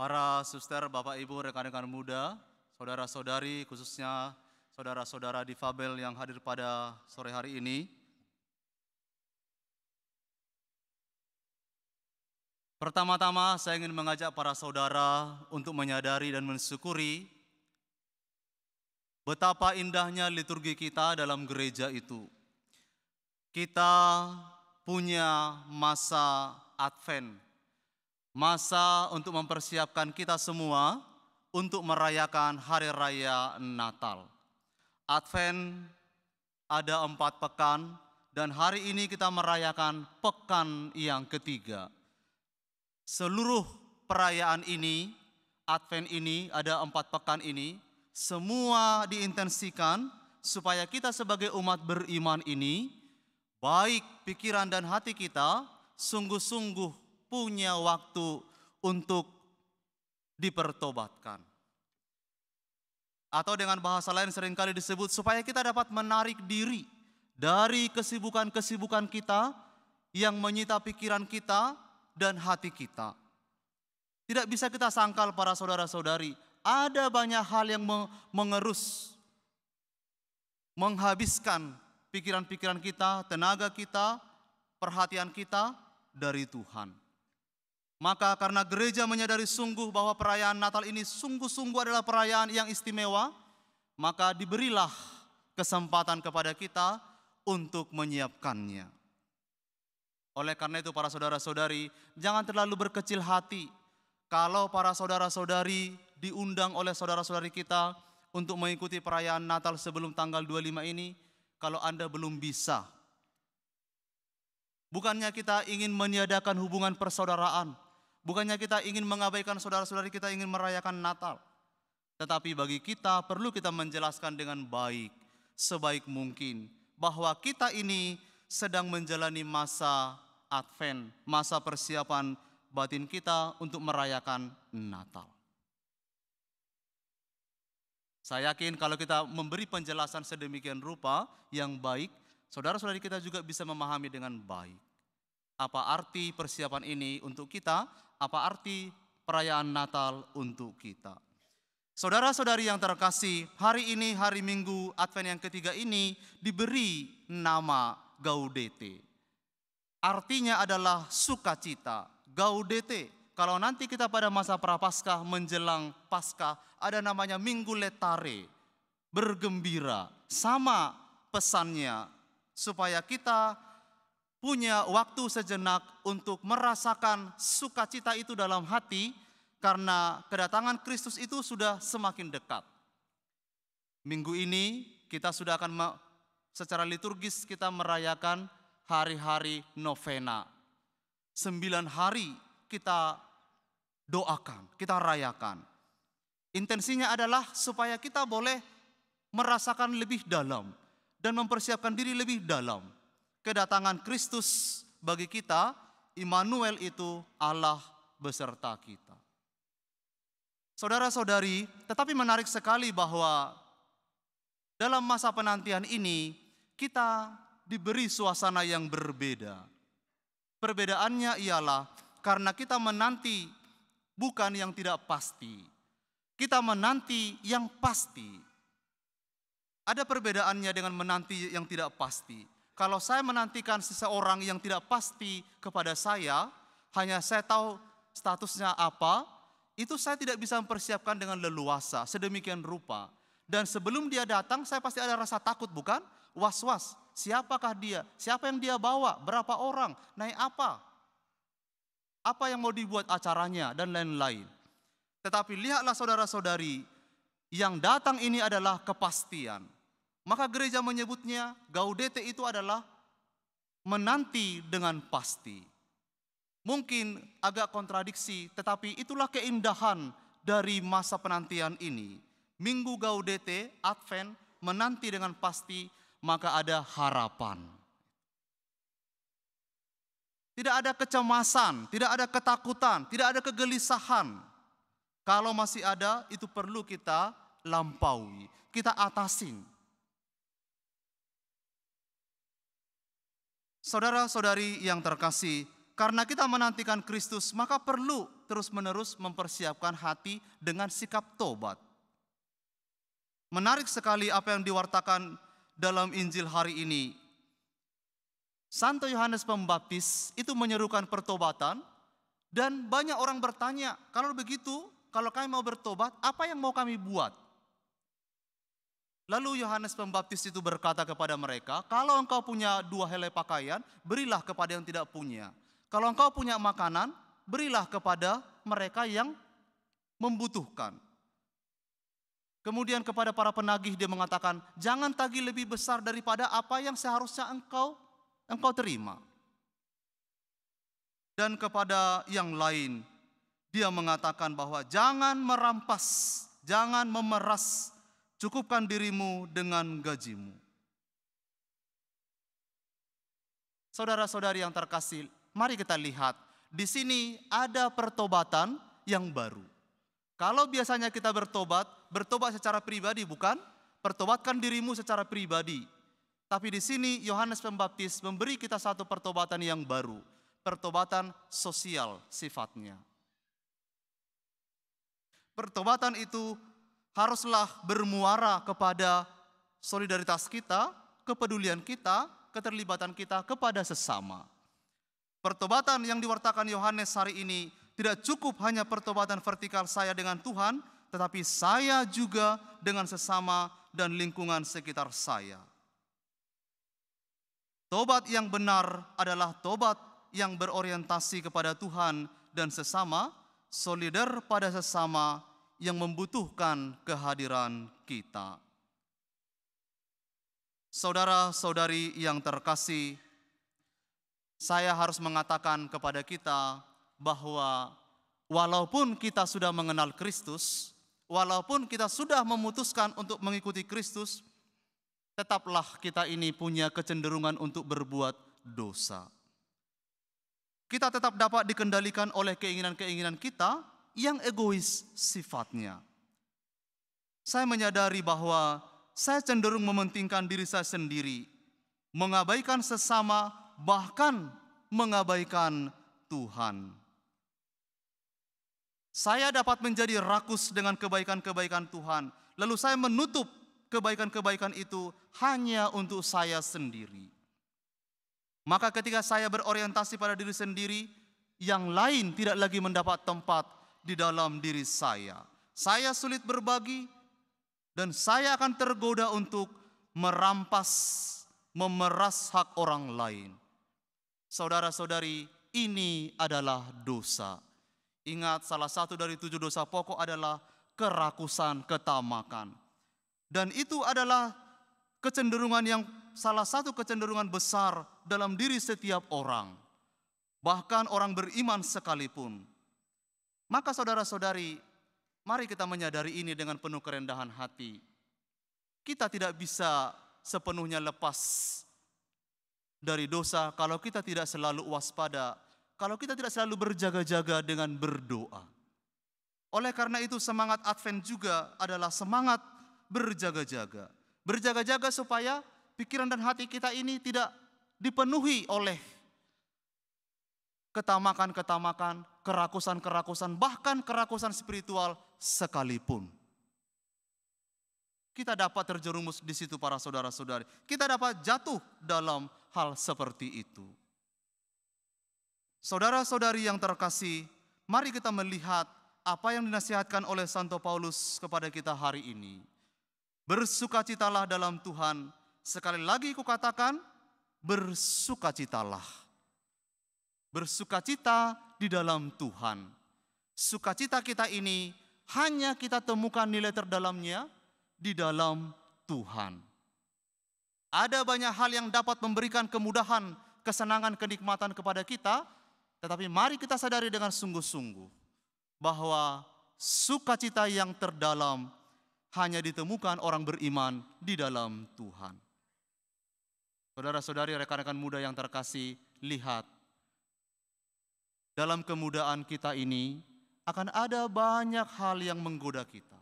Para suster, Bapak Ibu, rekan-rekan muda, saudara-saudari, khususnya saudara-saudara difabel yang hadir pada sore hari ini. Pertama-tama saya ingin mengajak para saudara untuk menyadari dan mensyukuri betapa indahnya liturgi kita dalam gereja itu. Kita punya masa Advent, masa untuk mempersiapkan kita semua untuk merayakan Hari Raya Natal. Advent ada 4 pekan dan hari ini kita merayakan pekan yang ketiga. Seluruh perayaan ini, Advent ini, ada 4 pekan ini, semua diintensikan supaya kita sebagai umat beriman ini, baik pikiran dan hati kita, sungguh-sungguh punya waktu untuk dipertobatkan. Atau dengan bahasa lain seringkali disebut supaya kita dapat menarik diri dari kesibukan-kesibukan kita yang menyita pikiran kita dan hati kita. Tidak bisa kita sangkal para saudara-saudari, ada banyak hal yang mengerus, menghabiskan pikiran-pikiran kita, tenaga kita, perhatian kita dari Tuhan. Maka karena gereja menyadari sungguh bahwa perayaan Natal ini sungguh-sungguh adalah perayaan yang istimewa, maka diberilah kesempatan kepada kita untuk menyiapkannya. Oleh karena itu para saudara-saudari, jangan terlalu berkecil hati kalau para saudara-saudari diundang oleh saudara-saudari kita untuk mengikuti perayaan Natal sebelum tanggal 25 ini, kalau Anda belum bisa. Bukannya kita ingin meniadakan hubungan persaudaraan, bukannya kita ingin mengabaikan saudara-saudari kita ingin merayakan Natal. Tetapi bagi kita perlu kita menjelaskan dengan baik, sebaik mungkin, bahwa kita ini sedang menjalani masa Advent, masa persiapan batin kita untuk merayakan Natal. Saya yakin kalau kita memberi penjelasan sedemikian rupa yang baik, saudara-saudari kita juga bisa memahami dengan baik. Apa arti persiapan ini untuk kita? Apa arti perayaan Natal untuk kita? Saudara-saudari yang terkasih, hari ini, hari Minggu Advent yang ketiga ini diberi nama Gaudete. Artinya adalah sukacita. Gaudete. Kalau nanti kita pada masa Prapaskah menjelang Paskah, ada namanya Minggu Letare. Bergembira. Sama pesannya. Supaya kita punya waktu sejenak untuk merasakan sukacita itu dalam hati, karena kedatangan Kristus itu sudah semakin dekat. Minggu ini kita sudah akan secara liturgis kita merayakan hari-hari novena. 9 hari kita doakan, kita rayakan. Intensinya adalah supaya kita boleh merasakan lebih dalam dan mempersiapkan diri lebih dalam. Kedatangan Kristus bagi kita, Immanuel itu Allah beserta kita. Saudara-saudari, tetapi menarik sekali bahwa dalam masa penantian ini kita diberi suasana yang berbeda. Perbedaannya ialah karena kita menanti bukan yang tidak pasti. Kita menanti yang pasti. Ada perbedaannya dengan menanti yang tidak pasti. Kalau saya menantikan seseorang yang tidak pasti kepada saya, hanya saya tahu statusnya apa, itu saya tidak bisa mempersiapkan dengan leluasa, sedemikian rupa. Dan sebelum dia datang, saya pasti ada rasa takut, bukan? Was-was, siapakah dia? Siapa yang dia bawa? Berapa orang? Naik apa? Apa yang mau dibuat acaranya? Dan lain-lain. Tetapi lihatlah saudara-saudari, yang datang ini adalah kepastian. Maka gereja menyebutnya, Gaudete itu adalah menanti dengan pasti. Mungkin agak kontradiksi, tetapi itulah keindahan dari masa penantian ini. Minggu Gaudete, Advent, menanti dengan pasti, maka ada harapan. Tidak ada kecemasan, tidak ada ketakutan, tidak ada kegelisahan. Kalau masih ada, itu perlu kita lampaui, kita atasin. Saudara-saudari yang terkasih, karena kita menantikan Kristus, maka perlu terus-menerus mempersiapkan hati dengan sikap tobat. Menarik sekali apa yang diwartakan dalam Injil hari ini. Santo Yohanes Pembaptis itu menyerukan pertobatan, dan banyak orang bertanya, kalau begitu, kalau kami mau bertobat, apa yang mau kami buat? Lalu Yohanes Pembaptis itu berkata kepada mereka, kalau engkau punya 2 helai pakaian, berilah kepada yang tidak punya. Kalau engkau punya makanan, berilah kepada mereka yang membutuhkan. Kemudian kepada para penagih dia mengatakan, jangan tagih lebih besar daripada apa yang seharusnya engkau terima. Dan kepada yang lain, dia mengatakan bahwa jangan merampas, jangan memeras, cukupkan dirimu dengan gajimu. Saudara-saudari yang terkasih, mari kita lihat, di sini ada pertobatan yang baru. Kalau biasanya kita bertobat secara pribadi bukan? Pertobatkan dirimu secara pribadi. Tapi di sini Yohanes Pembaptis memberi kita satu pertobatan yang baru. Pertobatan sosial sifatnya. Pertobatan itu haruslah bermuara kepada solidaritas kita, kepedulian kita, keterlibatan kita kepada sesama. Pertobatan yang diwartakan Yohanes hari ini tidak cukup hanya pertobatan vertikal saya dengan Tuhan, tetapi saya juga dengan sesama dan lingkungan sekitar saya. Tobat yang benar adalah tobat yang berorientasi kepada Tuhan dan sesama, solidar pada sesama yang membutuhkan kehadiran kita. Saudara-saudari yang terkasih, saya harus mengatakan kepada kita bahwa walaupun kita sudah mengenal Kristus, walaupun kita sudah memutuskan untuk mengikuti Kristus, tetaplah kita ini punya kecenderungan untuk berbuat dosa. Kita tetap dapat dikendalikan oleh keinginan-keinginan kita yang egois sifatnya. Saya menyadari bahwa saya cenderung mementingkan diri saya sendiri, mengabaikan sesama, bahkan mengabaikan Tuhan. Saya dapat menjadi rakus dengan kebaikan-kebaikan Tuhan, lalu saya menutup kebaikan-kebaikan itu hanya untuk saya sendiri. Maka ketika saya berorientasi pada diri sendiri, yang lain tidak lagi mendapat tempat di dalam diri saya. Saya sulit berbagi dan saya akan tergoda untuk merampas, memeras hak orang lain. Saudara-saudari, ini adalah dosa. Ingat, salah satu dari 7 dosa pokok adalah kerakusan, ketamakan. Dan itu adalah kecenderungan yang salah satu kecenderungan besar dalam diri setiap orang. Bahkan orang beriman sekalipun. Maka saudara-saudari, mari kita menyadari ini dengan penuh kerendahan hati. Kita tidak bisa sepenuhnya lepas dari dosa kalau kita tidak selalu waspada, kalau kita tidak selalu berjaga-jaga dengan berdoa. Oleh karena itu semangat Advent juga adalah semangat berjaga-jaga. Berjaga-jaga supaya pikiran dan hati kita ini tidak dipenuhi oleh ketamakan-ketamakan, kerakusan-kerakusan, bahkan kerakusan spiritual sekalipun. Kita dapat terjerumus di situ para saudara-saudari. Kita dapat jatuh dalam hal seperti itu. Saudara-saudari yang terkasih, mari kita melihat apa yang dinasihatkan oleh Santo Paulus kepada kita hari ini. Bersukacitalah dalam Tuhan. Sekali lagi kukatakan, bersukacitalah. Bersukacita di dalam Tuhan. Sukacita kita ini hanya kita temukan nilai terdalamnya di dalam Tuhan. Ada banyak hal yang dapat memberikan kemudahan, kesenangan, kenikmatan kepada kita, tetapi mari kita sadari dengan sungguh-sungguh bahwa sukacita yang terdalam hanya ditemukan orang beriman di dalam Tuhan. Saudara-saudari, rekan-rekan muda yang terkasih, lihat. Dalam kemudaan kita ini akan ada banyak hal yang menggoda kita.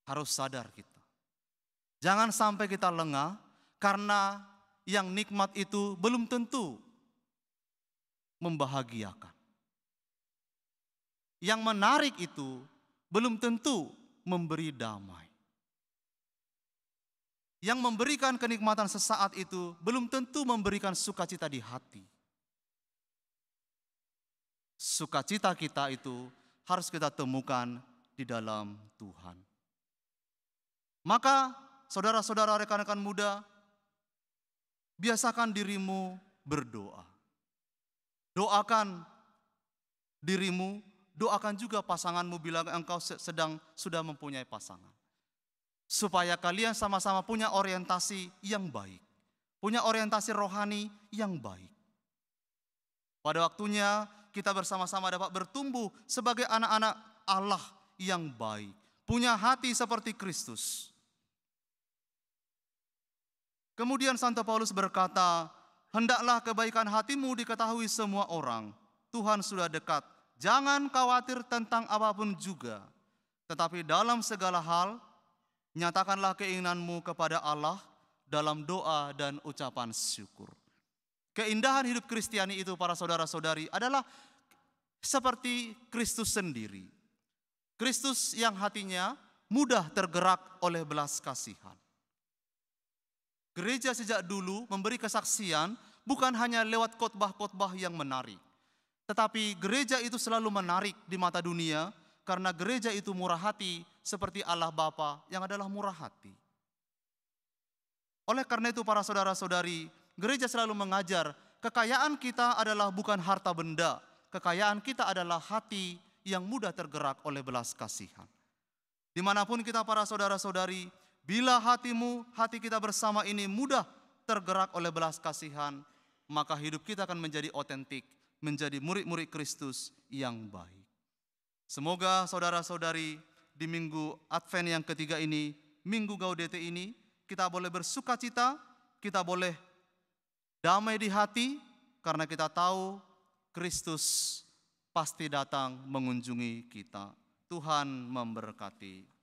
Harus sadar kita. Jangan sampai kita lengah karena yang nikmat itu belum tentu membahagiakan. Yang menarik itu belum tentu memberi damai. Yang memberikan kenikmatan sesaat itu belum tentu memberikan sukacita di hati. Sukacita kita itu harus kita temukan di dalam Tuhan. Maka saudara-saudara, rekan-rekan muda, biasakan dirimu berdoa. Doakan dirimu, doakan juga pasanganmu bila engkau sudah mempunyai pasangan. Supaya kalian sama-sama punya orientasi yang baik. Punya orientasi rohani yang baik. Pada waktunya kita bersama-sama dapat bertumbuh sebagai anak-anak Allah yang baik. Punya hati seperti Kristus. Kemudian Santo Paulus berkata, hendaklah kebaikan hatimu diketahui semua orang. Tuhan sudah dekat. Jangan khawatir tentang apapun juga. Tetapi dalam segala hal, nyatakanlah keinginanmu kepada Allah dalam doa dan ucapan syukur. Keindahan hidup Kristiani itu, para saudara-saudari, adalah seperti Kristus sendiri. Kristus yang hatinya mudah tergerak oleh belas kasihan. Gereja sejak dulu memberi kesaksian bukan hanya lewat khotbah-khotbah yang menarik. Tetapi gereja itu selalu menarik di mata dunia karena gereja itu murah hati seperti Allah Bapa yang adalah murah hati. Oleh karena itu para saudara-saudari, gereja selalu mengajar kekayaan kita adalah bukan harta benda. Kekayaan kita adalah hati yang mudah tergerak oleh belas kasihan. Dimanapun kita para saudara-saudari, bila hati kita bersama ini mudah tergerak oleh belas kasihan, maka hidup kita akan menjadi otentik, menjadi murid-murid Kristus yang baik. Semoga saudara-saudari di minggu Advent yang ketiga ini, minggu Gaudete ini, kita boleh bersukacita, kita boleh damai di hati, karena kita tahu Kristus pasti datang mengunjungi kita. Tuhan memberkati.